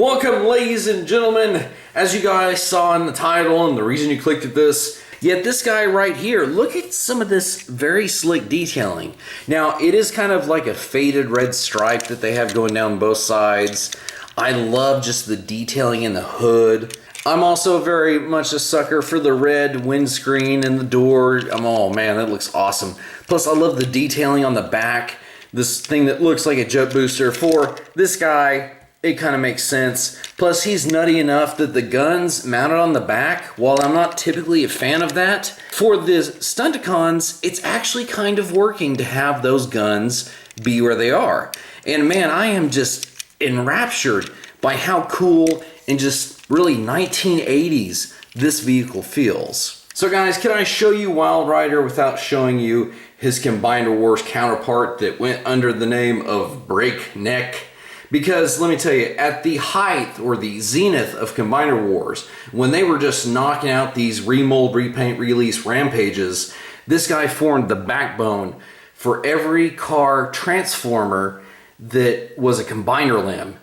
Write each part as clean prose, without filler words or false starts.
Welcome, ladies and gentlemen. As you guys saw in the title and the reason you clicked at this, yet this guy right here, look at some of this very slick detailing. Now, it is kind of like a faded red stripe that they have going down both sides. I love just the detailing in the hood. I'm also very much a sucker for the red windscreen and the door. Oh man, that looks awesome. Plus, I love the detailing on the back. This thing that looks like a jet booster. For this guy, it kind of makes sense. Plus, he's nutty enough that the guns mounted on the back, while I'm not typically a fan of that, for the Stunticons, it's actually kind of working to have those guns be where they are. And man, I am just enraptured by how cool and just really 1980s this vehicle feels. So guys, can I show you Wildrider without showing you his Combiner Wars counterpart that went under the name of Breakneck? Because let me tell you, at the height or the zenith of Combiner Wars, when they were just knocking out these remold, repaint, release rampages, this guy formed the backbone for every car transformer that was a combiner limb.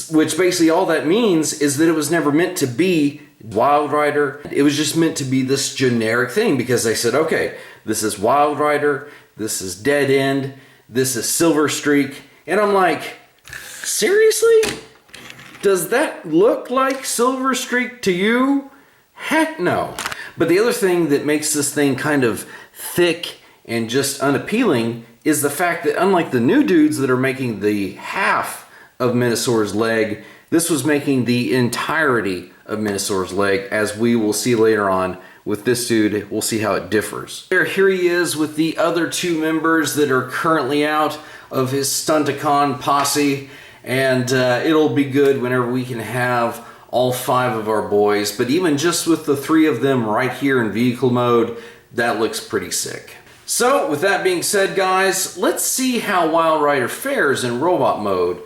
Which basically all that means is that it was never meant to be Wildrider. It was just meant to be this generic thing because they said, okay, this is Wildrider, this is Dead End, this is Silver Streak. And I'm like, seriously? Does that look like Silver Streak to you? Heck no. But the other thing that makes this thing kind of thick and just unappealing is the fact that unlike the new dudes that are making the half of Menasor's leg, this was making the entirety of Menasor's leg, as we will see later on with this dude. We'll see how it differs. Here he is with the other two members that are currently out of his Stunticon posse, and it'll be good whenever we can have all five of our boys, but even just with the three of them right here in vehicle mode, that looks pretty sick. So with that being said, guys, let's see how Wildrider fares in robot mode.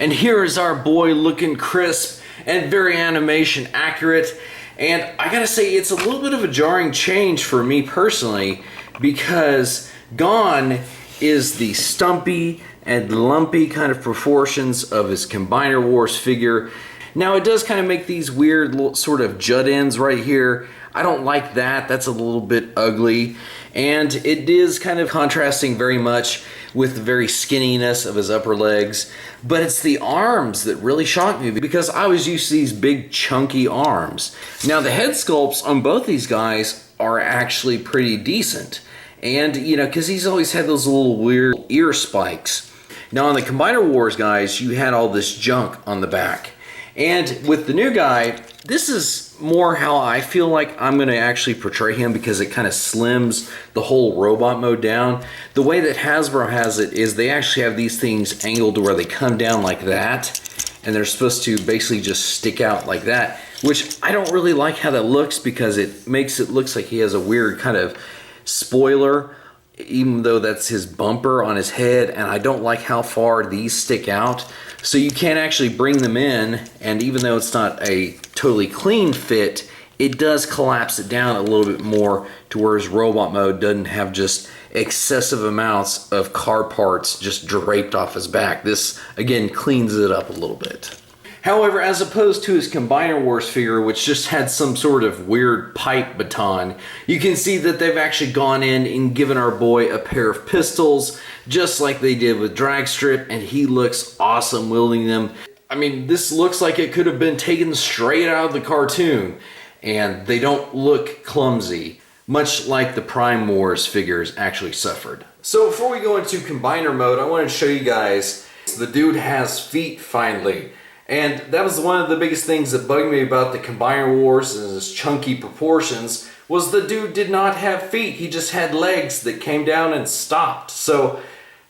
And here is our boy looking crisp and very animation accurate. And I gotta say, it's a little bit of a jarring change for me personally, because gone is the stumpy and lumpy kind of proportions of his Combiner Wars figure. Now it does kind of make these weird little sort of jut ends right here. I don't like that. That's a little bit ugly. And it is kind of contrasting very much with the very skinniness of his upper legs. But it's the arms that really shocked me, because I was used to these big chunky arms. Now the head sculpts on both these guys are actually pretty decent. And you know, because he's always had those little weird ear spikes. Now on the Combiner Wars guys, you had all this junk on the back. And with the new guy, this is more how I feel like I'm going to actually portray him, because it kind of slims the whole robot mode down. The way that Hasbro has it is they actually have these things angled to where they come down like that, and they're supposed to basically just stick out like that, which I don't really like how that looks, because it makes it look like he has a weird kind of spoiler, even though that's his bumper on his head, and I don't like how far these stick out. So you can't actually bring them in, and even though it's not a totally clean fit, it does collapse it down a little bit more to where his robot mode doesn't have just excessive amounts of car parts just draped off his back. This, again, cleans it up a little bit. However, as opposed to his Combiner Wars figure, which just had some sort of weird pipe baton, you can see that they've actually gone in and given our boy a pair of pistols, just like they did with Dragstrip, and he looks awesome wielding them. I mean, this looks like it could have been taken straight out of the cartoon, and they don't look clumsy, much like the Prime Wars figures actually suffered. So before we go into Combiner mode, I want to show you guys, the dude has feet finally. And that was one of the biggest things that bugged me about the Combiner Wars and his chunky proportions, was the dude did not have feet. He just had legs that came down and stopped. So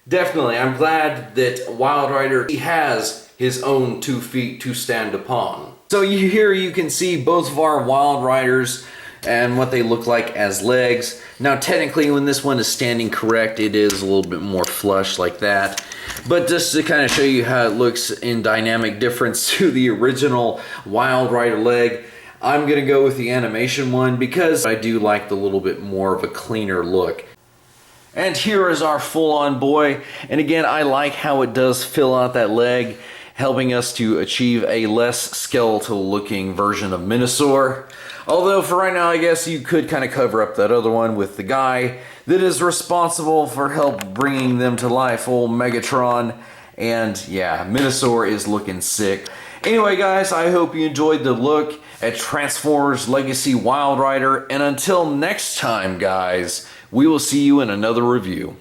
definitely, I'm glad that Wildrider, he has his own 2 feet to stand upon. So here you can see both of our Wildriders and what they look like as legs. Now technically, when this one is standing correct, it is a little bit more flush like that. But just to kind of show you how it looks in dynamic difference to the original Wildrider leg, I'm going to go with the animation one, because I do like the little bit more of a cleaner look. And here is our full-on boy. And again, I like how it does fill out that leg. helping us to achieve a less skeletal looking version of Menasor. Although for right now, I guess you could kind of cover up that other one with the guy that is responsible for help bringing them to life, old Megatron. And yeah, Menasor is looking sick. Anyway guys, I hope you enjoyed the look at Transformers Legacy Wildrider, and until next time guys, we will see you in another review.